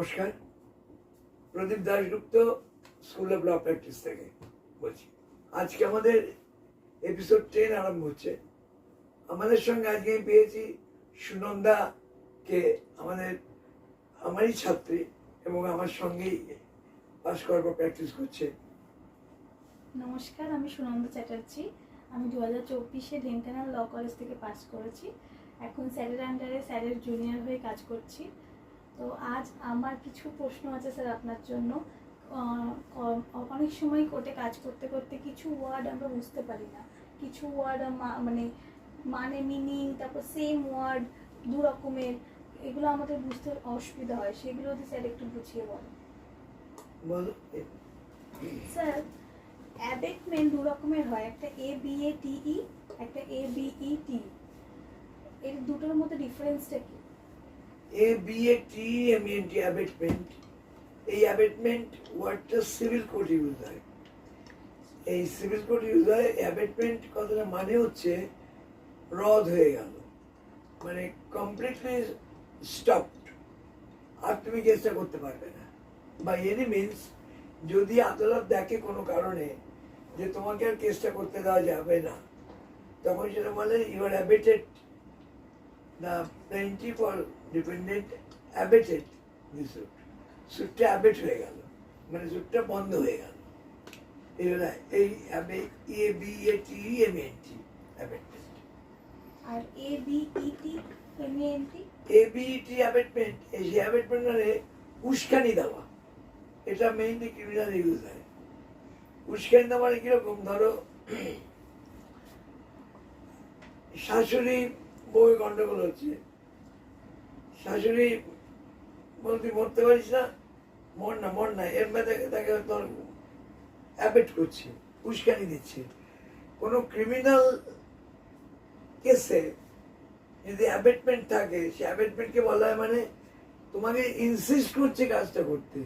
নমস্কার, Pradip Dasgupta school of law practice থেকে বলছি। আজকে আমাদের এপিসোড 10 আরম্ভ হচ্ছে। আমাদের সঙ্গে আজকে আমি পেয়েছি সুনন্দাকে, আমারই ছাত্রী এবং আমার সঙ্গেই পাস করার পর প্র্যাকটিস করছে। নমস্কার, আমি সুনন্দা চ্যাটার্জি। আমি 2024-এ ঢেঙ্কানাল ল কলেজ থেকে পাস করেছি। এখন স্যারের আন্ডারে স্যারের জুনিয়র হয়ে কাজ করছি। তো আজ আমার কিছু প্রশ্ন আছে স্যার আপনার জন্য। অনেক সময় কোর্টে কাজ করতে করতে কিছু ওয়ার্ড আমরা বুঝতে পারি না, কিছু ওয়ার্ড মানে মিনিং, তারপর সেম ওয়ার্ড দু রকমের, এগুলো আমাদের বুঝতে অসুবিধা হয়। সেগুলো যদি স্যার একটু বুঝিয়ে বলেন। স্যার, অ্যাবেটমেন্ট দু রকমের হয়, একটা ABATE, একটা ABET। এর দুটোর মধ্যে ডিফারেন্সটা কি? ABATEMENT অ্যাবেটমেন্ট, এই অ্যাবেটমেন্ট ওয়ার্ডটা সিভিল কোর্ট ইউজ হয়। এই সিভিল কোর্ট ইউজ হয়। অ্যাবেটমেন্ট কথাটা মানে হচ্ছে রদ হয়ে গেল, মানে কমপ্লিটলি স্টপড, আর তুমি কেসটা করতে পারবে না। বাই এনি মিনস, যদি আদালত দেখে কোনো কারণে যে তোমাকে আর কেসটা করতে দেওয়া যাবে না, তখন সেটা বলে you are abated, the plaintiff or dependent abated this suit. সুটটা অ্যাবেট হয়ে গেল, মানে সুটটা বন্ধ হয়ে গেল। এই ABATEMENT অ্যাবেটমেন্ট। আর ABETMENT? ABET অ্যাবেটমেন্ট, এই যে অ্যাবেটমেন্ট মানে উস্কানি দেওয়া, এটা মেইনলি ক্রিমিনাল ইউজ হয়। উস্কানি দেওয়া মানে কিরকম, ধরো শাশুড়ি বউয়ে গন্ডগোল হচ্ছে, শাশুড়ি বলতে মরতে পারিস না, মর না, এর মধ্যে তাকে তোর অ্যাবেট করছে, উস্কানি দিচ্ছে। কোনো ক্রিমিনাল কেসে যদি অ্যাবেটমেন্ট থাকে, সে অ্যাবেটমেন্টকে বলা হয় মানে তোমাকে ইনসিস্ট করছে কাজটা করতে,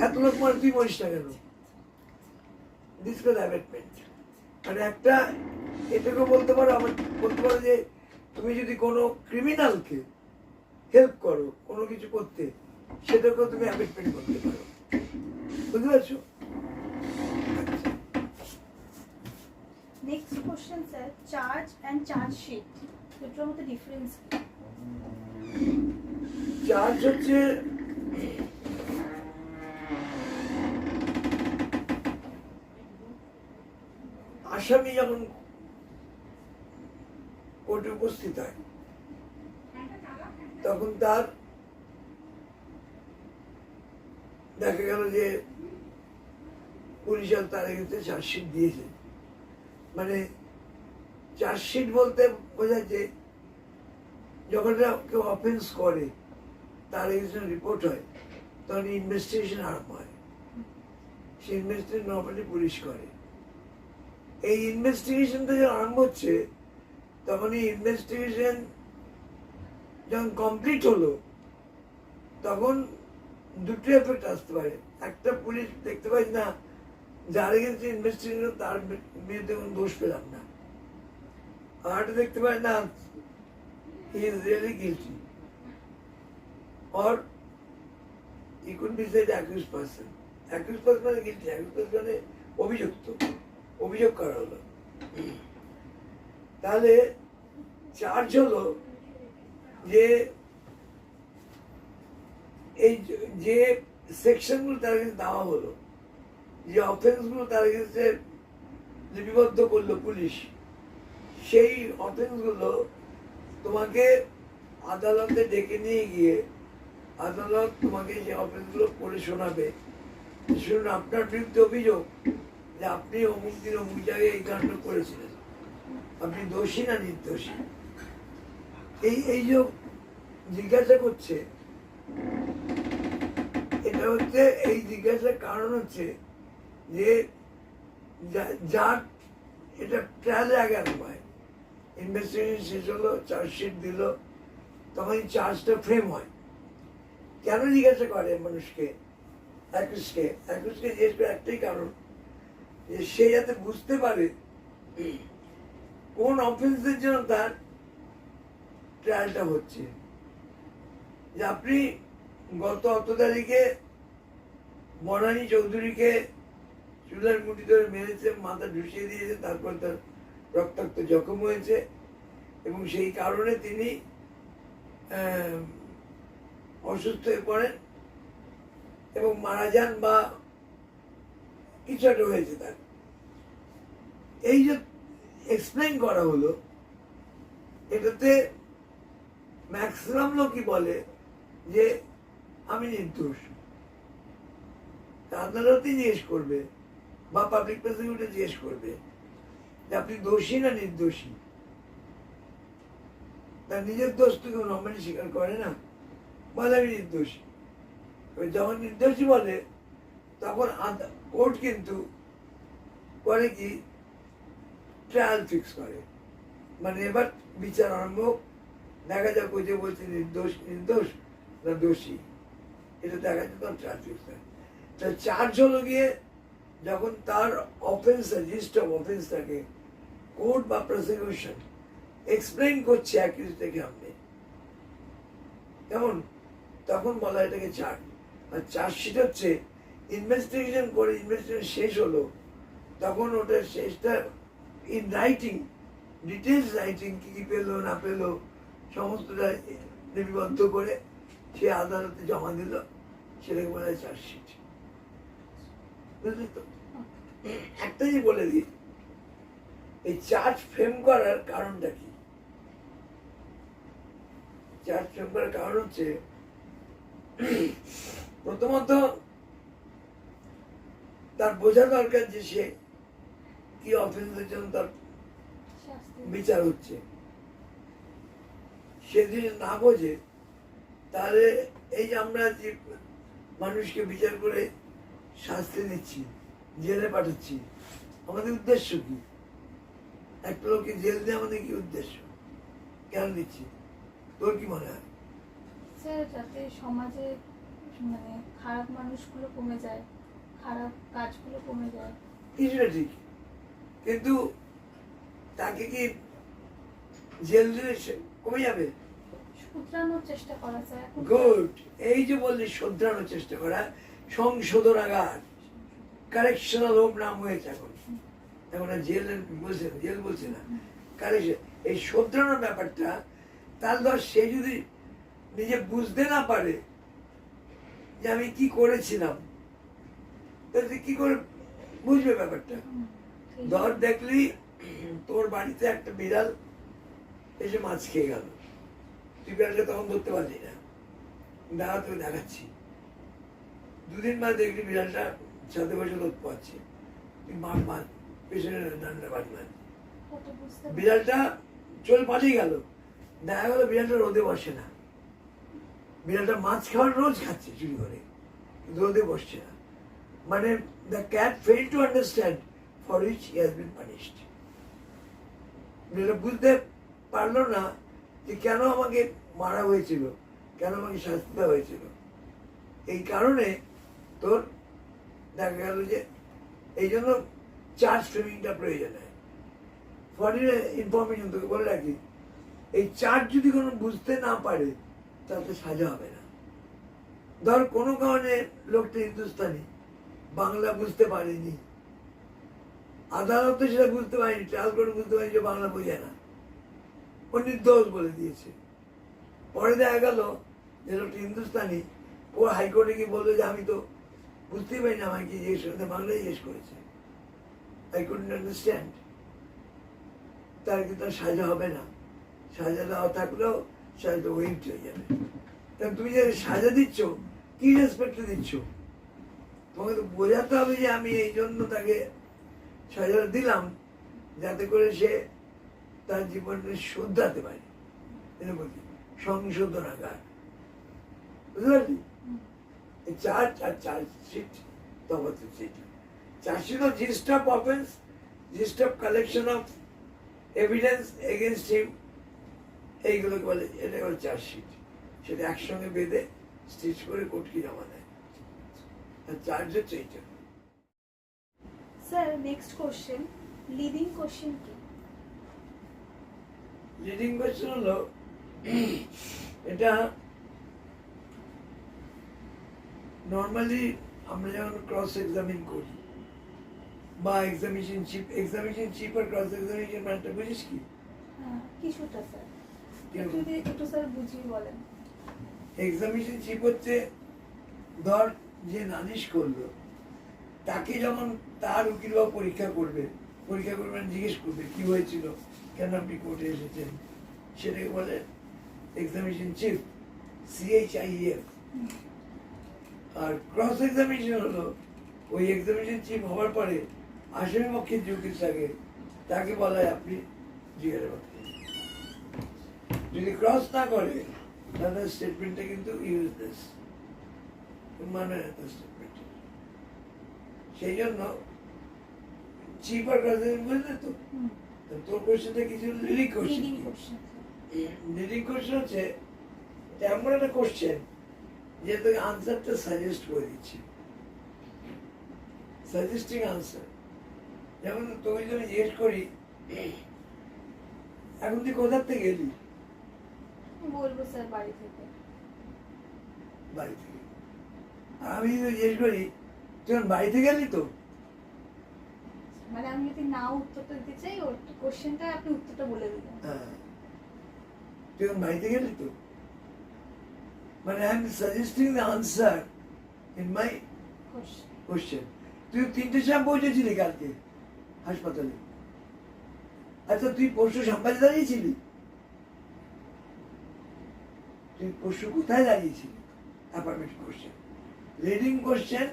এত লোক মানে তুই মরিস না কেন, দিস কল অ্যাবেটমেন্ট। মানে একটা এটাকেও বলতে পারো, আবার বলতে পারো যে তুমি যদি কোনো ক্রিমিনালকে হেল্প করো কোনো কিছু করতে, সেটাকেও তুমি অ্যাবেটমেন্ট করতে পারো। বুঝতে পারছো? Next question sir, charge and chargesheet, দুটোর মধ্যে ডিফারেন্স কি? চার্জ হচ্ছে আসামি যখন কোর্টে উপস্থিত হয়, তখন তার দেখা গেল যে পুলিশ তার এগেন্সে চার্জশিট দিয়েছে। মানে চার্জশিট বলতে বোঝাচ্ছে যখন কেউ অফেন্স করে, তার এগেন্সে রিপোর্ট হয়, তখন ইনভেস্টিগেশন আরম্ভ হয়। সেই ইনভেস্টিগেশন নর্মালি পুলিশ করে। এই ইনভেস্টিগেশনটা যখন আরম্ভ হচ্ছে, তখন এই ইনভেস্টিগেশন যখন কমপ্লিট হলো, তখন দুটো এফেক্ট আসতে পারে। একটা, পুলিশ দেখতে পাই না যার এগেন্সে ইনভেস্টিগেশন তার বিরুদ্ধে কোনো দোষ পেলাম না, আর দেখতে পাই না he is really guilty, or he could be shed accused person. Accused person মানে গিলটি, অ্যাকিউজড পারসন মানে অভিযুক্ত, অভিযোগ করা হলো। তাহলে চার্জ হলো যে এই যে সেকশনগুলো তার কাছে দেওয়া হলো, যে অফেন্সগুলো তার কাছে লিপিবদ্ধ করলো পুলিশ, সেই অফেন্সগুলো তোমাকে আদালতে ডেকে নিয়ে গিয়ে আদালত তোমাকে যে অফেন্সগুলো পড়ে শোনাবে, শুনুন আপনার বিরুদ্ধে অভিযোগ যে আপনি অমুক দিন অমুক জায়গায় এই কাণ্ড করেছিলেন, আপনি দোষী না নির্দোষী। এই যে জিজ্ঞাসা করছে, এটা হচ্ছে, এই জিজ্ঞাসার কারণ হচ্ছে যে যার এটা ট্রায়ালে আগে আরম্ভ হয়, ইনভেস্টিগেশন শেষ হলো, চার্জশিট দিল, তখন এই চার্জটা ফ্রেম হয়। কেন জিজ্ঞাসা করে মানুষকে, অ্যাকিউজকে জিজ্ঞেস করে একটাই কারণ, যে সে যাতে বুঝতে পারে কোন অফেন্সের জন্য তার ট্রায়ালটা হচ্ছে। যে আপনি গত 8 তারিখে বনানী চৌধুরীকে চুলার মুঠি ধরে মেরেছে, মাথা ঢুসিয়ে দিয়েছে, তারপর তার রক্তাক্ত জখম হয়েছে এবং সেই কারণে তিনি অসুস্থ হয়ে পড়েন এবং মারা যান বা কিছু একটা হয়েছে তার। এই যে এক্সপ্লেন করা হলো, এটাতে ম্যাক্সিমাম লোকই বলে যে আমি নির্দোষ। আদালতই জিজ্ঞেস করবে বা পাবলিক প্রসিকিউটর জিজ্ঞেস করবে যে আপনি দোষী না নির্দোষী। তার নিজের দোষ তো কেউ নর্মালি স্বীকার করে না, বলে আমি নির্দোষী। যখন নির্দোষী বলে তখন কোর্ট কিন্তু করে কি, ট্রায়াল ফিক্স করে, মানে এবার বিচার আরম্ভ, দেখা যাক ওই যে বলছে নির্দোষ নির্দোষ না দোষী, এটা দেখা যায় তখন ট্রায়াল ফিক্স করে। তা চার্জ হলো গিয়ে যখন তার অফেন্স, লিস্ট অফ অফেন্সটাকে কোর্ট বা প্রসিকিউশন এক্সপ্লেইন করছে অ্যাকিউজডকে সামনে, কেমন তখন বলা এটাকে চার্জ। আর চার্জশিট হচ্ছে ইনভেস্টিগেশন করে, ইনভেস্টিগেশন শেষ হলো তখন ওটার শেষটা ইন রাইটিং, ডিটেলস রাইটিং, কি কি পেলো না পেলো সমস্তটা লিপিবদ্ধ করে সে আদালতে জমা দিল, সেটাকে বলা হয় চার্জশিট। বুঝলি তো? একটা যে বলে দিই, এই চার্জ ফ্রেম করার কারণটা কি? চার্জ ফ্রেম করার কারণ হচ্ছে প্রথমত তার বোঝা দরকার যে সে কি অফেন্সের জন্য তার বিচার হচ্ছে। সে যদি না বোঝে তাহলে এই যে আমরা যে মানুষকে বিচার করে শাস্তি দিচ্ছি, জেলে পাঠাচ্ছি, আমাদের উদ্দেশ্য কি? একটা লোককে জেল দিয়ে আমাদের কি উদ্দেশ্য, কেন দিচ্ছি? তোর কি মনে হয়? স্যার যাতে সমাজে মানে খারাপ মানুষগুলো কমে যায়, খারাপ কাজগুলো কমে যায়। কিছুটা ঠিক, কিন্তু তাকে কি জেল দিলে কমে যাবে? শুধরানোর চেষ্টা করা যায়। গুড, এই যে বললি শুধরানোর চেষ্টা করা, সংশোধনাগার, কারেকশনাল হোম নাম হয়েছে এখন, এখন আর জেল বলছে না, জেল বলছে না, কারেকশন। এই শুধরানোর ব্যাপারটা তার দশ, সে যদি নিজে বুঝতে না পারে যে আমি কি করেছিলাম, তাহলে কি করে বুঝবে ব্যাপারটা? ধর দেখলি তোর বাড়িতে একটা বিড়াল এসে মাছ খেয়ে গেল, তুই বিড়ালটা তখন ধরতে পারলি না, দাঁড়া তোকে দেখাচ্ছি। দুদিন বাদ দেখলি বিড়ালটা ছাদে বসে লোক পাচ্ছে, তুই মার মার পেছনে ডান্ডা বাড়ি মার, বিড়ালটা চলে পালিয়ে গেল। দেখা গেল বিড়ালটা রোদে বসে না, বিড়ালটা মাছ খাওয়ার রোজ খাচ্ছে চুরি করে, কিন্তু রোদে বসছে না। মানে the cat fail to understand for which he has been punished. বিড়ালটা বুঝতে পারলো না যে কেন আমাকে মারা হয়েছিল, কেন আমাকে শাস্তি দেওয়া হয়েছিল। এই কারণে তোর দেখা গেল যে এই জন্য চার্জ ফ্রেমিংটা প্রয়োজন হয়। ফরের ইনফরমেশন তোকে বলে রাখি, এই চার্জ যদি কোনো বুঝতে না পারে তাতে সাজা হবে না। ধর কোনো কারণে লোকটা হিন্দুস্তানি, বাংলা বুঝতে পারেনি, আদালতে সেটা বুঝতে পারেনি, ট্রায়াল করে বুঝতে পারেনি যে বাংলা বোঝে না, ও নির্দোষ বলে দিয়েছে। পরে দেখা গেল যে লোকটা হিন্দুস্তানি, ও হাইকোর্টে গিয়ে বললো যে আমি তো বুঝতেই পারি না, আমাকে জিজ্ঞেস করতে, বাংলায় জিজ্ঞেস করেছে, আই কুডন্ট আন্ডারস্ট্যান্ড। তার কিন্তু সাজা হবে না, সাজা দেওয়া থাকলেও সাজাটা ওয়েট হয়ে যাবে। কারণ তুমি যে সাজা দিচ্ছ, কি রেসপেক্টে দিচ্ছ? তোমাকে তো বোঝাতে হবে যে আমি এই জন্য তাকে সাজাটা দিলাম যাতে করে সে তার জীবনে শুধরাতে পারে। এটা বলছি সংশোধনাগার, বুঝতে পারলি? চার্জ আর চার্জশিট তফাৎ হচ্ছে এটা। Chargesheet of gist of offence, gist of collection of evidence against him, এইগুলোকে বলে, এটা বলে চার্জশিট। সেটা একসঙ্গে বেঁধে স্টিচ করে কোর্টকে জমা দেয়। আর চার্জ হচ্ছে এইটা। Sir next question, leading question কি? লিডিং কোয়েশ্চেন হলো, এটা নর্মালি আমরা যখন ক্রস এক্সামিন করি বা এক্সামিনেশন চিপ আর ক্রস এক্সামিনেশন মানটা বুঝিস কি? হ্যাঁ, কিছুটা স্যার, কিরকম? যদি একটু স্যার বুঝিয়ে বলেন। এক্সামিনেশন চিপ হচ্ছে, ধর যে নালিশ করলো তাকে যখন তার উকিল বা পরীক্ষা করবে মানে জিজ্ঞেস করবে কি হয়েছিল, কেন আপনি কোর্টে এসেছেন, সেটাকে বলে এক্সামিনেশন চিফ, CHIEF। আর ক্রস এক্সামিনেশন হলো ওই এক্সামিনেশন চিফ হওয়ার পরে আসামি পক্ষের যে উকিল থাকে তাকে বলা হয় আপনি জিজ্ঞাসাবাদ করুন। যদি ক্রস না করে তাহলে স্টেটমেন্টটা কিন্তু ইউজলেস, মানে না স্টেটমেন্ট। সেই জন্য চিফ আর ক্রস বুঝলে তো? হুম, তো তোর কোশ্চেনটা কি ছিল? Leading question. Leading question. Leading question হচ্ছে এটা এমন একটা কোশ্চেন যে তোকে আনসারটা সাজেস্ট করে দিচ্ছি, সাজেস্টিং আনসার। যেমন তোকে যদি আমি জিজ্ঞেস করি এখন তুই কোথার থেকে এলি, বলবো স্যার বাড়ি থেকে। বাড়ি থেকে। আর আমি যদি জিজ্ঞেস করি তুই এখন বাড়ি থেকে এলি তো, মানে আমি যদি না উত্তরটা দিতে চাই, ওর কোশ্চেনটা আপনি উত্তরটা বলে দিলেন। হ্যাঁ তুই এখন বাড়ি থেকে এলি তো, মানে I am suggesting the answer in my question. Question. তুই 3টের সময় পৌঁছেছিলি কালকে হাসপাতালে, আচ্ছা তুই পরশু সাম্বাজে দাঁড়িয়েছিলি, তুই পরশু কোথায় দাঁড়িয়েছিলি? Appointment question. Leading question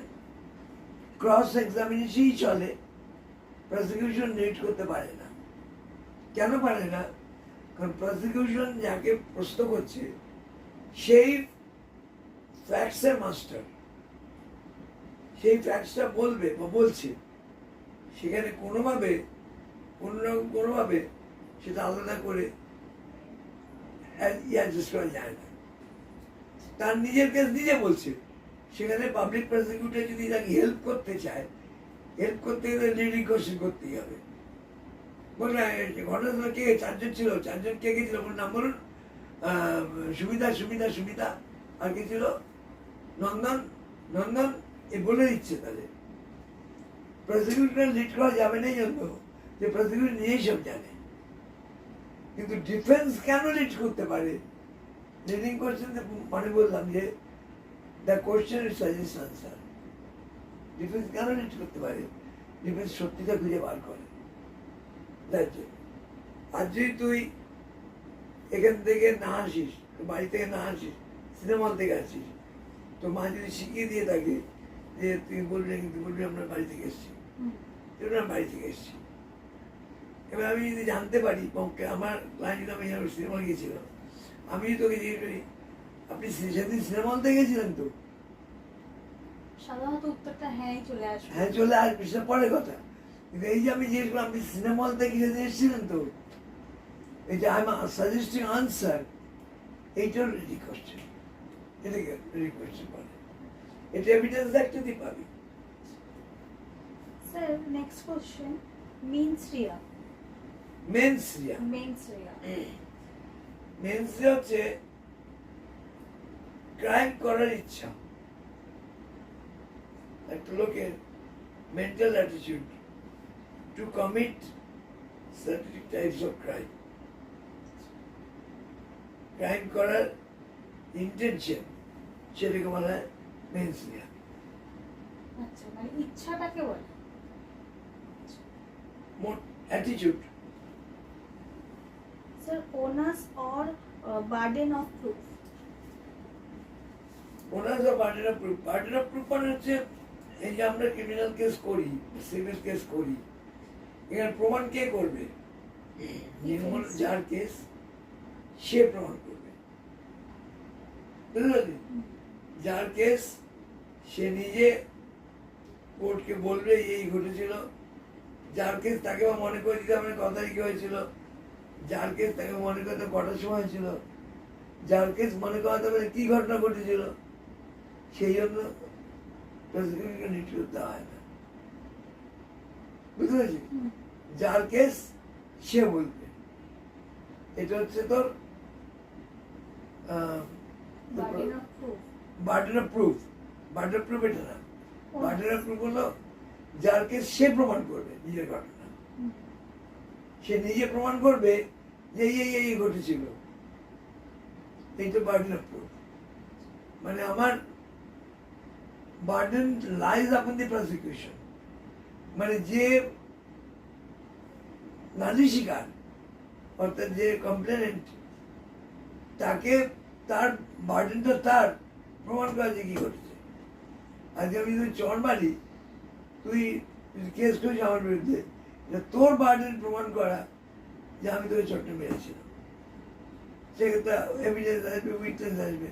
cross এক্সামিনেশনই চলে, প্রসিকিউশন রিড করতে পারে না। কেন পারে না? কারণ প্রসিকিউশন যাকে প্রশ্ন করছে সেই ফ্যাক্টসের মাস্টার, সেই ফ্যাক্টসটা বলবে বা বলছে, সেখানে কোনোভাবে কোনোভাবে সেটা আলাদা করে অ্যাডজাস্ট করা যায় না। তার নিজের কেস নিজে বলছে, সেখানে পাবলিক প্রসিকিউটর যদি তাকে হেল্প করতে চায়, হেল্প করতে গেলে লিডিং কোশ্চেন করতেই হবে। বলবে ঘটনা কে 4জন ছিল, 4জন কে গেছিল, ওর নাম বলুন। সুমিতা আর কে ছিল? নন্দন। এ বলে দিচ্ছে তাহলে প্রসিকিউটর লিড করা যাবে না, জন্য যে প্রসিকিউটর নিজেই সব জানে। কিন্তু ডিফেন্স কেন লিড করতে পারে? লিডিং কোশ্চেন মানে বললাম যে the question is suggest answer. Defence কেন লিড করতে পারে? ডিফেন্স সত্যিটা খুঁজে বার করে, তার জন্য। আর যদি তুই এখান থেকে না আসিস, বাড়ি থেকে না আসিস, সিনেমা হল থেকে আসিস, তো মা যদি শিখিয়ে দিয়ে থাকে যে তুই বলবি না, কিন্তু বলবি আমরা বাড়ি থেকে এসেছি, আমরা বাড়ি থেকে এসেছি। এবার আমি যদি জানতে পারি পক্ষে আমার ক্লায়েন্ট, আমি সিনেমা হল গিয়েছিলাম, আমি তোকে জিজ্ঞেস করি আপনি সেদিন সিনেমা হল থেকে গেছিলেন তো, সাধারণত উত্তরটা হ্যাঁ চলে আসবে। হ্যাঁ চলে আসবে, সেটা পরের কথা। কিন্তু এই যে আমি জিজ্ঞেস করলাম আপনি সিনেমা হল থেকে সেদিন এসেছিলেন তো, এই যে আই এম সাজেস্টিং আনসার, এইটার রেডি কোশ্চেন, এটাকে রেডি কোশ্চেন বলে। এটা এভিডেন্স দেখতে তুই পাবি। Sir next question, mens rea. Mens rea হচ্ছে ক্রাইম করার ইচ্ছা, একটা লোকের mental attitude to commit certain types of crime. Crime করার ইন্টেনশন, সেটাকে বলা হয় মেন্স রিয়া। আচ্ছা, মানে ইচ্ছাটাকে বলে মোট attitude. Sir onus or burden of proof. ওনার burden of proof, burden of proof মানে হচ্ছে এই যে আমরা ক্রিমিনাল কেস করি, সিভিল কেস করি, এখানে প্রমাণ কে করবে? নির্মল যার কেস সে প্রমাণ করবে, বুঝতে পারলি? যার কেস সে নিজে কোর্টকে বলবে এই ঘটেছিল, যার কেস তাকে মনে করে দিতে হবে কত তারিখে হয়েছিল, যার কেস তাকে মনে করতে কটার সময় হয়েছিল, যার কেস মনে করাতে পারে কি ঘটনা ঘটেছিল। সেই জন্য প্রসিকিউশনকে লিড করতে হয় না, বুঝতে পারছি? যার কেস সে বলবে। এটা হচ্ছে তোর burden of proof. Burden of proof. Burden proof এটা না। বার্ডেন প্রুফ হলো যার কেস সে প্রমাণ করবে নিজের ঘটনা, হুম। সে নিজে প্রমাণ করবে যে এই ঘটেছিল, এই তো বার্ডেন অফ প্রুফ। মানে আমার বার্ডেন লাইজ আপন দি প্রসিকিউশন, মানে যে নালিশিকার অর্থাৎ যে কমপ্লেনেন্ট, তাকে তার বার্ডেনটা তার প্রমাণ করা যে কি ঘটেছে। আজকে আমি যদি চর মারি, তুই কেস করিস আমার বিরুদ্ধে, এটা তোর বার্ডেন প্রমাণ করা যে আমি তোকে চটটা মেরেছিলাম। সেক্ষেত্রে এভিডেন্স আসবে, উইটনেস আসবে।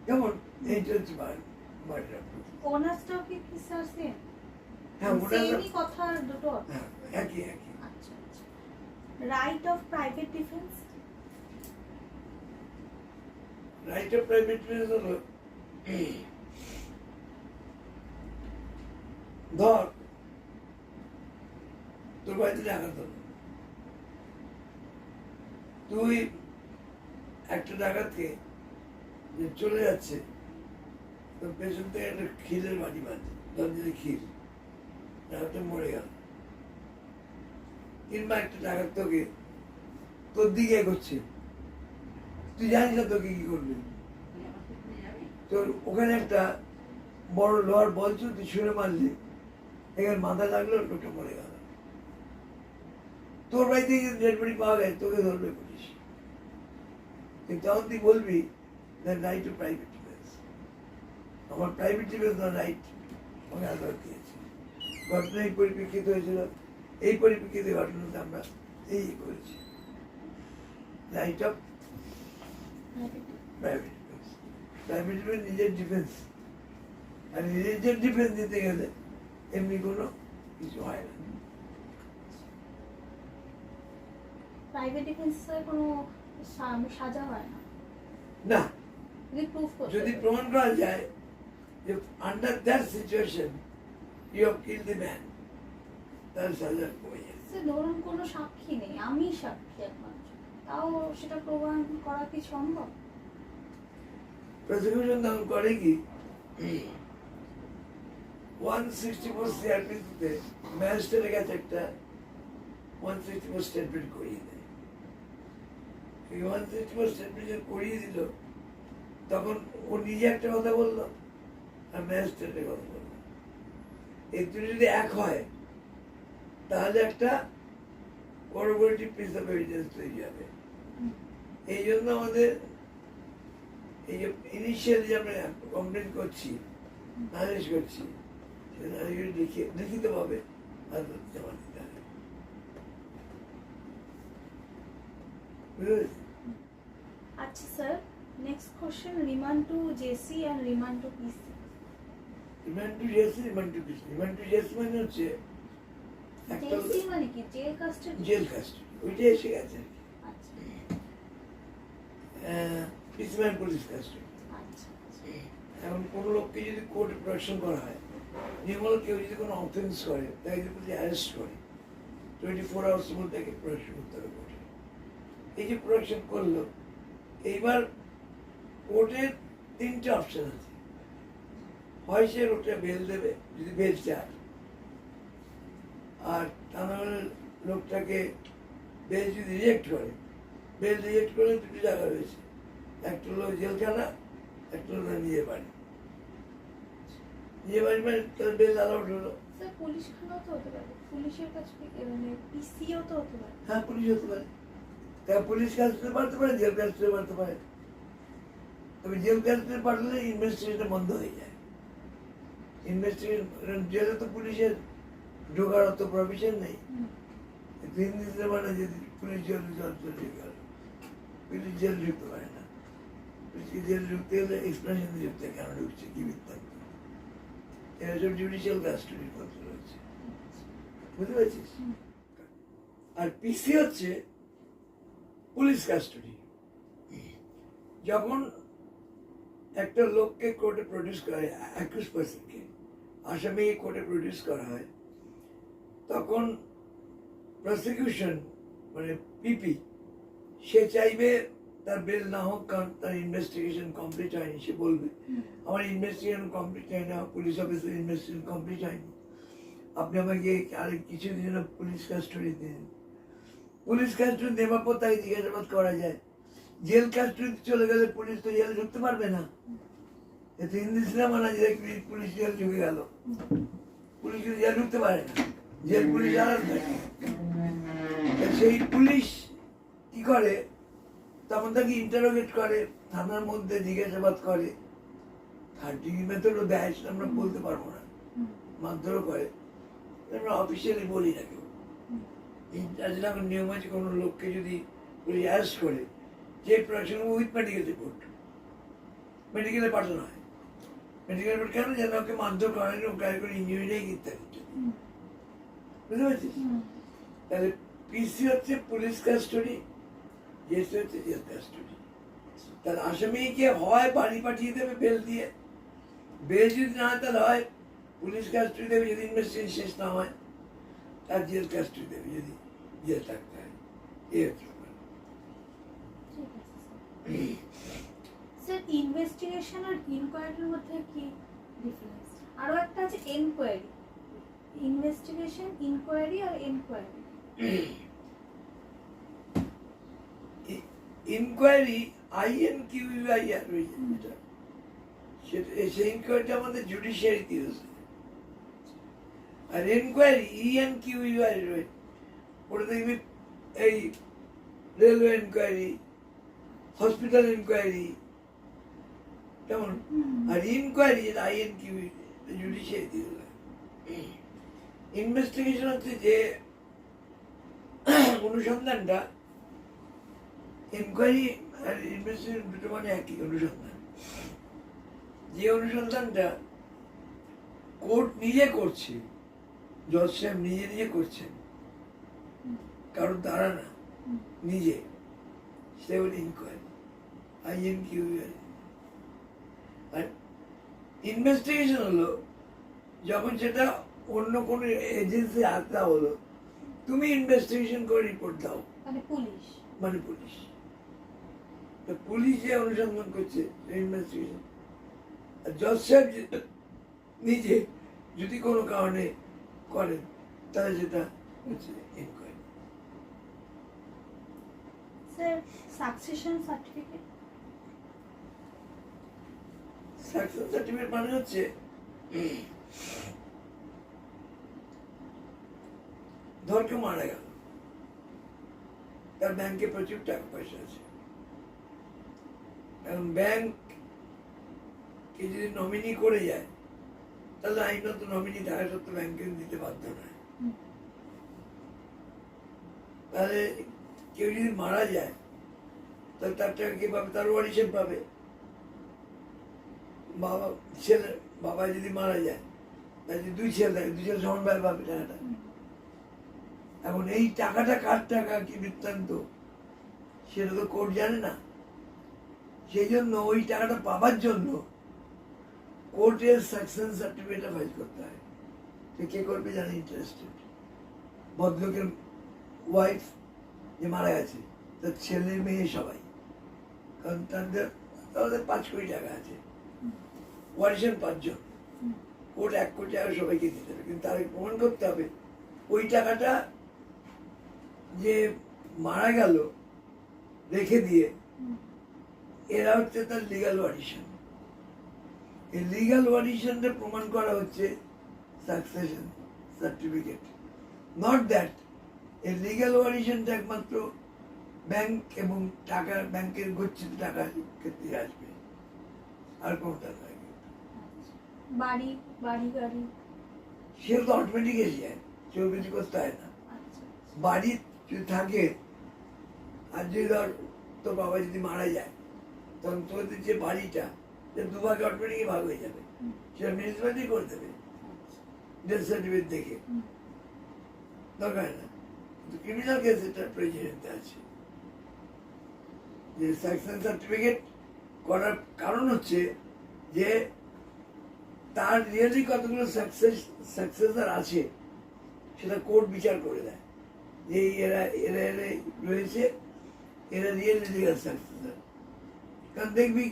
কেমন এইটা হচ্ছে বার্ডেন। ওনারটাও কি স্যার সেম? হ্যাঁ, ওটা সেমই কথা দুটো? হ্যাঁ, একই। আচ্ছা আচ্ছা। Right of private defence? Right of private defence হলো, ধর তোর বাড়িতে ডাকাত হলো, তুই একটা ডাকাতকে যে চলে যাচ্ছে, তোর পেছন থেকে একটা ক্ষীরের বাড়ি বাঁধে, দরজাতে ক্ষীর, ডাকাতটা মরে গেল। কিংবা একটা ডাকাত তোকে তোর দিকে এগোচ্ছে, তুই জানিস না তোকে কি করবে, তোর ওখানে একটা বড় লোহার বল ছিল, তুই ছুঁড়ে মারলি, এখানে মাথা লাগলো, লোকটা মরে গেল। তোর বাড়িতে ডেড বডি পাওয়া গেছে, তোকে ধরবে পুলিশ, কিন্তু তখন তুই বলবি রাইট টু প্রাইভেট ডিফেন্স, আমার প্রাইভেট ডিফেন্স না রাইট আমাকে আদালত দিয়েছে। ঘটনা এই পরিপ্রেক্ষিতে হয়েছিল, এই পরিপ্রেক্ষিতে ঘটনাতে আমরা এই করেছি, right of private defence. Private defence নিজের ডিফেন্স, আর নিজের ডিফেন্স দিতে গেলে এমনি কোনো কিছু হয় না। প্রাইভেট ডিফেন্সের কোনো সাজা হয় না? না, যদি প্রুফ করতে যদি পারে। প্রমাণ করা যায় যে under that situation you have kill the man, তার সাজা কমে যায়। স্যার ধরুন কোনো সাক্ষী নেই, আমি সাক্ষী একমাত্র, তাও সেটা প্রমাণ করা কি সম্ভব? প্রসিকিউশন তখন করে কি, 164 সিআরপিসিতে ম্যাজিস্ট্রেটের কাছে একটা 164 স্টেটমেন্ট করিয়ে দেয়। এই 164 স্টেটমেন্ট করিয়ে দিল, তখন ও নিজে একটা কথা বললো আর ম্যাজিস্ট্রেটের কথা বললো, এই দুটো যদি এক হয় তাহলে একটা পরবর্তী পিস অফ এভিডেন্স তৈরি হবে। এই জন্য আমাদের এই যে ইনিশিয়ালি যে আমরা কমপ্লেন করছি, নালিশ করছি, সে নালিশ লিখিতভাবে আদালত জমা দিতে হবে। বুঝতে পেরেছি? আচ্ছা sir, next question, remand to JC and remand to PC. Remand to JC, remand to PC. Remand to JC মানে হচ্ছে একটা জেসি মানে কি? Jail custody? জেল কাস্টডি, ওইটা এসে গেছে আর কি। আচ্ছা পিসি মানে পুলিশ কাস্টডি। আচ্ছা আচ্ছা। এখন কোনো লোককে যদি কোর্টে প্রোডাকশন করা হয়, নির্মল কেউ যদি কোনো অফেন্স করে, তাকে যদি অ্যারেস্ট করে, 24 আওয়ার্স মধ্যে তাকে প্রোডাকশন করতে হবে কোর্টে। এই যে প্রোডাকশন করলো, এইবার কোর্টের 3টে অপশন আছে। হয় সে লোকটা বেল দেবে যদি বেল চায়, আর তা নাহলে লোকটাকে বেল যদি রিজেক্ট করে, বেল রিজেক্ট করে দুটো জায়গা রয়েছে, একটা হলো জেলখানা, একটা হলো নিজের বাড়ি। নিজের বাড়ি মানে তার বেল অ্যালাউড হলো। স্যার পুলিশ খানাও তো হতে পারে, পুলিশের কাছে মানে পিসিও তো হতে পারে। হ্যাঁ, পুলিশ হতে পারে, তারা পুলিশ কাস্টডি পাঠাতে পারে, জেল কাস্টডি পাঠাতে পারে। তবে জেল কাস্টডি পাঠালে ইনভেস্টিগেশন বন্ধ হয়ে যায়। ইনভেস্টিগেশন, জেলে তো পুলিশের ঢোকার অত প্রভিশন নেই। হিন্দিতে মানে যদি পুলিশ জেল চলে গেল, পুলিশ জেল ঢুকতে পারে না। পুলিশকে জেল ঢুকতে গেলে এক্সপ্লেনেশন ঢুকতে, কেন ঢুকছে, কি বৃত্তান্ত, এরা সব জুডিশিয়াল কাস্টডির মধ্যে রয়েছে। বুঝতে পারছিস? আর পিসি হচ্ছে পুলিশ কাস্টডি। যখন একটা লোককে কোর্টে প্রডিউস করা হয়, অ্যাকিউজ পার্সনকে, আসামিকে কোর্টে প্রডিউস করা হয়, তখন প্রসিকিউশন মানে পিপি সে চাইবে তার বেল না হোক, কারণ তার ইনভেস্টিগেশন কমপ্লিট হয়নি, সে বলবে আমার ইনভেস্টিগেশন কমপ্লিট হয় না, পুলিশ অফিসার ইনভেস্টিগেশন কমপ্লিট হয়নি, আপনি আমাকে আর কিছুদিন জন্য পুলিশ কাস্টডি দিন। পুলিশ কাস্টডি দেওয়ার পর তাকে জিজ্ঞাসাবাদ করা যায়। জেল কাস্টডি চলে গেলে পুলিশ তো জেলে ঢুকতে পারবে না। এতে হিন্দি সিনেমা না যে পুলিশ জেল ঢুকে গেল, পুলিশ কিন্তু জেল ঢুকতে পারে না, জেল পুলিশ আলাদা থাকে। সেই পুলিশ কি করে, তখন তাকে ইন্টারোগেট করে, থানার মধ্যে জিজ্ঞাসাবাদ করে, থার্টি মেথডও দেয়, সেটা আমরা বলতে পারবো না, মারধরও করে, আমরা অফিসিয়ালি বলি না কেউ। ইন্টারজেল এখন নিয়ম আছে, কোনো লোককে যদি পুলিশ অ্যারেস্ট করে, যে প্রোডাকশন উইথ মেডিকেল রিপোর্ট, মেডিকেলে পাঠানো হয়। মেডিকেল রিপোর্ট কেন, যেন ওকে মারধর করেনি, ওকে কোনো ইঞ্জুরি নেই ইত্যাদি, বুঝতে পারছিস? তাহলে পিসি হচ্ছে পুলিশ কাস্টডি, জেসি হচ্ছে জেল কাস্টডি। তাহলে আসামিকে হয় বাড়ি পাঠিয়ে দেবে বেল দিয়ে, বেল যদি না হয় তাহলে হয় পুলিশ কাস্টডি দেবে যদি ইনভেস্টিগেশন শেষ না হয়, তার জেল কাস্টডি দেবে যদি জেল থাকতে হয়। এই হচ্ছে ব্যাপার। স্যার, ইনভেস্টিগেশন আর ইনকোয়ারির মধ্যে কি ডিফারেন্স? আরো একটা আছে এনকোয়ারি। ইনভেস্টিগেশন, ইনকোয়ারি আর এনকোয়ারি। ইনকোয়ারি INQUIR হয়েছে, যেটা সেই ইনকোয়ারিটা আমাদের জুডিশিয়ারিতে হয়েছে। আর এনকোয়ারি ENQUIR রয়েছে, ওটা দেখবি এই রেলওয়ে এনকোয়ারি, হসপিটাল এনকোয়ারি, কেমন? আর ইনকোয়ারি যেটা INQUIR জুডিশিয়ারিতে হয়েছে। ইনভেস্টিগেশন হচ্ছে যে অনুসন্ধানটা, ইনকোয়ারি আর ইনভেস্টিগেশন দুটো মানে একই অনুসন্ধান। যে অনুসন্ধানটা কোর্ট নিজে করছে, জজ সাহেব নিজে নিজে করছেন, কারোর দ্বারা না, নিজে, সে হল ইনকোয়ারি, INQUIR। আর ইনভেস্টিগেশন হলো যখন সেটা অন্য কোনো এজেন্সি আত্মা হলো, তুমি ইনভেস্টিগেশন করে রিপোর্ট দাও, মানে পুলিশ, মানে পুলিশ। তো পুলিশ যে অনুসন্ধান করছে ইনভেস্টিগেশন, আর জজ সাহেব নিজে যদি কোনো কারণে করেন, তাহলে সেটা হচ্ছে inquiry. Sir, succession certificate. Success certificate মানে হচ্ছে ধর কেউ মারা গেল, তার ব্যাংকে প্রচুর টাকা পয়সা আছে, এখন ব্যাংক কে যদি নমিনি করে যায়, তাহলে আইনত নমিনি থাকা সত্ত্বেও ব্যাংকে দিতে বাধ্য নয়। তাহলে কেউ যদি মারা যায়, তাহলে তার টাকা কে পাবে? তার ওয়ারিশন পাবে। বাবা ছেলে, বাবা যদি মারা যায়, তাহলে দুই ছেলে থাকে, দুই ছেলে সমানভাবে পাবে টাকাটা। এখন এই টাকাটা কার টাকা, কি বৃত্তান্ত, সেটা তো কোর্ট জানে না। সেই জন্য ওই টাকাটা পাবার জন্য কোর্টের সাকসেস সার্টিফিকেট ফাইল করতে হয়। তো কে করবে জানে? ইন্টারেস্টেড ভদ্রলোকের ওয়াইফ যে মারা গেছে, তার ছেলে মেয়ে সবাই, কারণ তাদের 5 কোটি টাকা আছে, ওয়ারিশন 5 জন, কোর্ট 1 কোটি টাকা সবাইকে দিতে হবে, কিন্তু তাকে প্রমাণ করতে হবে ওই টাকাটা যে মারা গেল রেখে দিয়ে, এরা হচ্ছে তার লিগাল ওয়ারিশন। এই লিগাল ওয়ারিশনটা প্রমাণ করা হচ্ছে সাকসেশন সার্টিফিকেট। নট দ্যাট এই লিগাল ওয়ারিশনটা একমাত্র ব্যাংক এবং টাকা, ব্যাংকের গচ্ছিত টাকার ক্ষেত্রে আসবে, আর কোনটা নয়। বাড়ি, বাড়ি গাড়ি সেও তো অটোমেটিক এসে যায়, কেউ কিছু করতে হয় না। বাড়ি যদি থাকে, আর যদি ধর তোর বাবা যদি মারা যায়, তখন তোদের যে বাড়িটা, দুভাগে অটোমেটিক ভাগ হয়ে যাবে, সেটা মিউনিসিপ্যালিটি করে দেবে ডেথ সার্টিফিকেট দেখে, দরকার না। কিন্তু ক্রিমিনাল কেস এটা প্রেসিডেন্টে আছে, যে সাকসেস সার্টিফিকেট করার কারণ হচ্ছে যে তার রিয়েলি কতগুলো সাকসেসার আছে সেটা কোর্ট বিচার করে দেয়, যে এরা এরা এরা রয়েছে, এরা রিয়েলি লিগাল সাকসেসর। কারণ দেখবি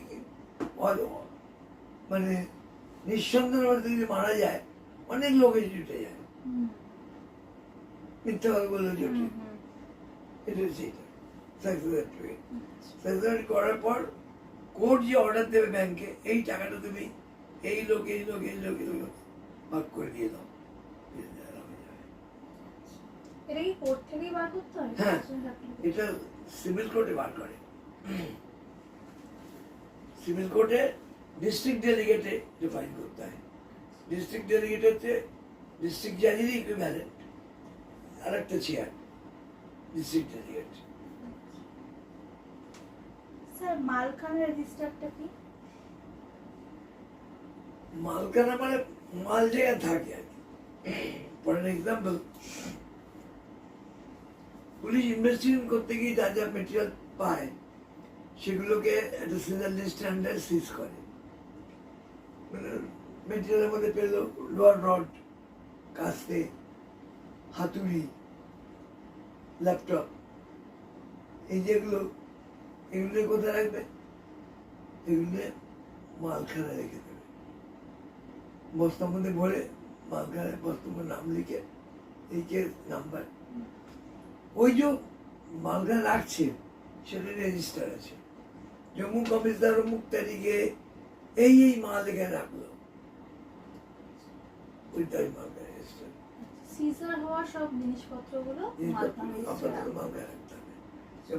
মানে নিঃসন্দেহের মধ্যে যদি মারা যায় অনেক লোকে জুটে যায়, মিথ্যা কথা বলে জুটে। এটা হচ্ছে এটা সাকসেসর করার পর কোর্ট যে অর্ডার দেবে ব্যাংকে, এই টাকাটা তুমি এই লোক এই লোক এই লোক এই লোক ভাগ করে দিয়ে দাও। এটা কি কোর্ট থেকেই বার করতে হয়? হ্যাঁ, এটা সিভিল কোর্টে বার করে। সিভিল কোর্টে ডিস্ট্রিক্ট ডেলিগেটে ডিফাইন করতে হয়। ডিস্ট্রিক্ট ডেলিগেট হচ্ছে ডিস্ট্রিক্ট জাজেরই ইকুইভ্যালেন্ট, আর একটা চেয়ার ডিস্ট্রিক্ট ডেলিগেট। স্যার মালখানা রেজিস্টারটা কি? মালখানা মানে মাল জায়গা থাকে আর কি। ফর এক্সাম্পল, পুলিশ ইনভেস্টিগেশন করতে গিয়ে যা যা মেটেরিয়াল পায় সেগুলোকে একটা সিজার লিস্ট আন্ডারে সিজ করে। মানে মেটেরিয়ালের মধ্যে পেল লোয়ার রড, কাস্তে, হাতুড়ি, ল্যাপটপ, এই যেগুলো, এগুলো কোথায় রাখবে? এগুলো মালখানায় রেখে দেবে। বস্তার মধ্যে ভরে মালখানায় বস্তার মধ্যে নাম লিখে, এই যে নাম্বার, ওই যে মালখানা রাখছে সেটা রেজিস্টার আছে। জম্মু কমিশনার অমুক তারিখে এই মাল এখানে রাখলো, ওইটাই মালখানা রেজিস্টার। সিজার হওয়া সব জিনিসপত্রগুলো মালখানা রেজিস্টারে মালখানা রাখতে হবে।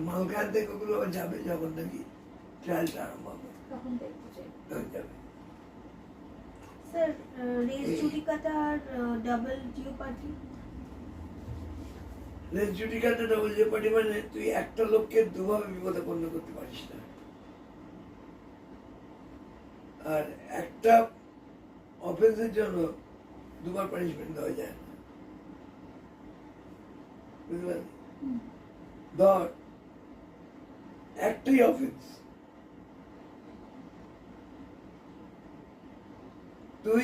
মালখান থেকে ওগুলো আবার যাবে যখন নাকি ট্রায়ালটা আরম্ভ হবে, তখন দেখতে চাই। তখন যাবে। স্যার রেস জুডিকাটা আর ডাবল জিওপার্টি? রেস জুডিকাটা ডবল জেপার্টি মানে তুই একটা লোককে দুভাবে বিপদাপন্ন করতে পারিস না, আর একটা অফেন্সের জন্য দুবার পানিশমেন্ট দেওয়া যায় না। বুঝতে পারলি? ধর একটাই অফেন্স, তুই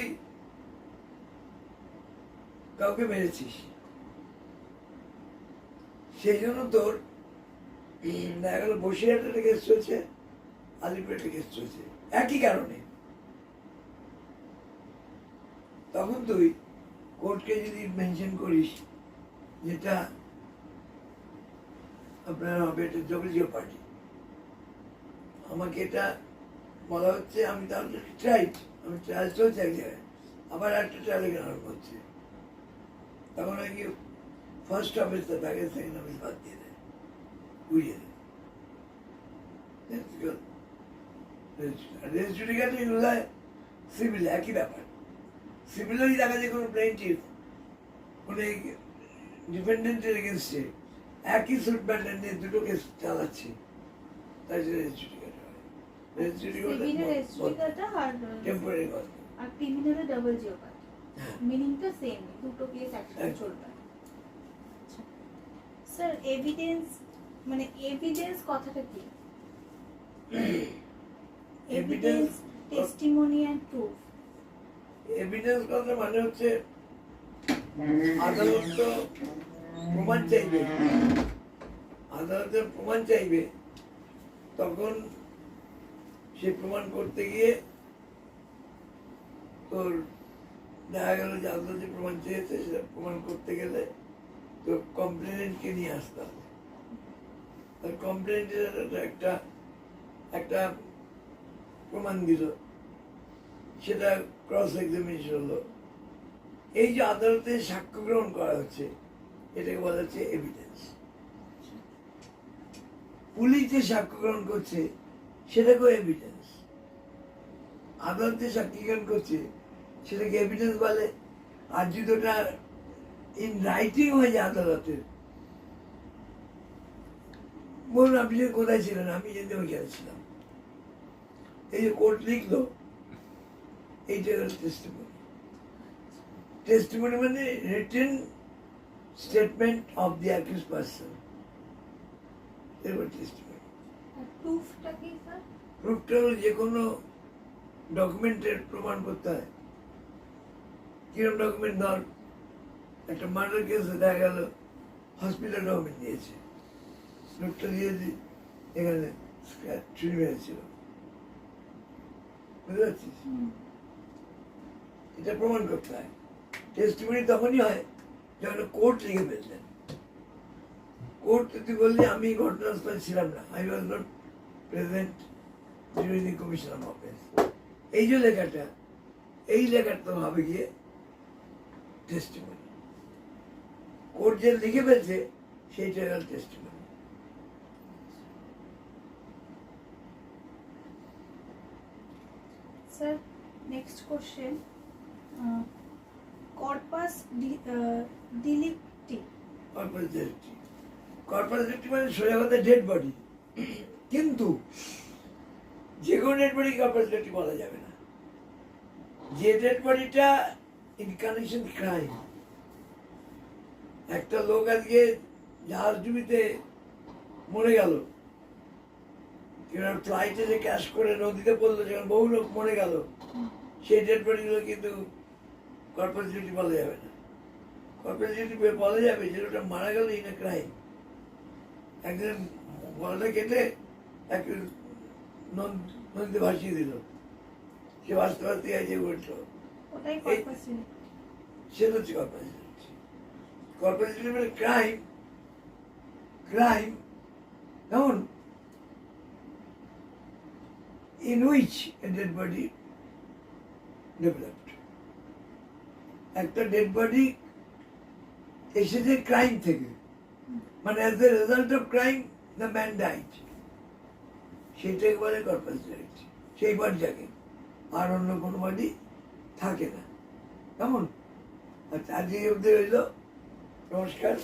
কাউকে মেরেছিস, সেই জন্য তোর দেখা গেল বসিরহাটে কেস চলছে, আলিপুরে কেস চলছে একই কারণে। তখন তুই কোর্টকে যদি মেনশন করিস যেটা আপনার হবে এটা ডবল জিওপার্টি, আমাকে এটা বলা হচ্ছে, আমি তাহলে আমি ট্রায়াল চলছে এক জায়গায়, আবার একটা ট্রায়াল এখানে আরম্ভ হচ্ছে, তখন আর কি ফার্স্ট অফিসটা তাকে সেকেন্ড অফিস বাদ দিয়ে দেয়, উড়িয়ে দেয়। রেস জুডিকাটা এগুলো সিভিল একই ব্যাপার। সিভিলেরই দেখা যায় কোনো প্লেইন্টিফ কোনো ডিপেন্ডেন্টের এগেনস্টে একই সুট ব্যান্ডের নিয়ে দুটো কেস চালাচ্ছে, তাই জন্য রেস জুডিকাটা হয়। রেস জুডিকাটা টেম্পোরারি কথা, আর ক্রিমিনালে ডাবল জিওপার্টি, মিনিংটা সেম, দুটো কেস একসাথে চলবে। স্যার এভিডেন্স মানে এভিডেন্স কথাটা কি? Evidence, testimony and proof. Evidence কথা মানে হচ্ছে আদালত তো প্রমাণ চাইবে, আদালতের প্রমাণ চাইবে, তখন সে প্রমাণ করতে গিয়ে তোর দেখা গেল যে আদালত যে প্রমাণ চেয়েছে সেটা প্রমাণ করতে গেলে তো কমপ্লেনেন্টকে নিয়ে আসতে হবে। আর কমপ্লেনেন্টের একটা একটা প্রমাণ দিল, সেটা ক্রস এক্সামিনেশন হলো। এই যে আদালতে সাক্ষ্য গ্রহণ করা হচ্ছে এটাকে বলা হচ্ছে এভিডেন্স। পুলিশ যে সাক্ষ্য গ্রহণ করছে সেটাকেও এভিডেন্স। আদালতে সাক্ষী গ্রহণ করছে সেটাকে এভিডেন্স বলে। আর যদি ওটা ইন রাইটিং হয়ে যায় আদালতের, বলুন আপনি যে কোথায় ছিলেন, আমি যেতে ওইখানে ছিলাম, এই যে কোর্ট লিখলো, এইটা হলো টেস্টিমনি। টেস্টিমনি মানে written statement of the accuse person, এরপর টেস্টিমনি। প্রুফটা কি স্যার? প্রুফটা হলো যে কোনো ডকুমেন্টের প্রমাণ করতে হয়। কিরকম ডকুমেন্ট? ধর একটা মার্ডার কেসে দেখা গেল হসপিটাল ডকুমেন্ট দিয়েছে, লোকটা দিয়ে এখানে ছুরি মেরেছিল, বুঝতে পারছিস? এটা প্রমাণ করতে হয়। টেস্টিমনি তখনই হয় যখন কোর্ট লিখে ফেললেন। কোর্ট তুই বললি আমি ঘটনাস্থলে ছিলাম না, I was not present during the commission of offence, এই যে লেখাটা, এই লেখাটা হবে গিয়ে টেস্টিমনি। কোর্ট যে লিখে ফেলছে সেইটা হল testimony. Sir next question, corpus delicti. Corpus delicti, corpus delicti মানে সোজা কথা ডেড বডি, কিন্তু যে কোনো ডেড বডি কর্পাস ডেলিক্টি বলা যাবে না। যে ডেড বডিটা ইন কানেকশন ক্রাইম, একটা লোক আজকে জাহাজ ডুবিতে মরে গেল, ফ্লাইটে যে ক্যাশ করে নদীতে পড়লো, যেখানে বহু লোক মরে গেল, সেই ডেড বডিগুলো কিন্তু কর্পাস ডিলিক্টি বলা যাবে না। কর্পাস ডিলিক্টি বলা যাবে যে ওটা মারা গেল ইন এ ক্রাইম। একজন গলাটা কেটে এক নদীতে ভাসিয়ে দিল, সে ভাসতে ভাসতে গেছে উঠলো, ওটাই কর্পাস ডিলিক্টি। সেটা হচ্ছে কর্পাস ডিলিক্টি। কর্পাস ডিলিক্টি মানে ক্রাইম, ক্রাইম যেমন in which a dead body developed. একটা ডেড বডি এসেছে ক্রাইম থেকে, মানে as the result of crime the man died, সেটাকে বলে কর্পাস ডিলিক্টি। সেই বডি জাগে, আর অন্য কোনো বডি থাকে না। কেমন? আচ্ছা, আজকে এই অবধি রইল। নমস্কার।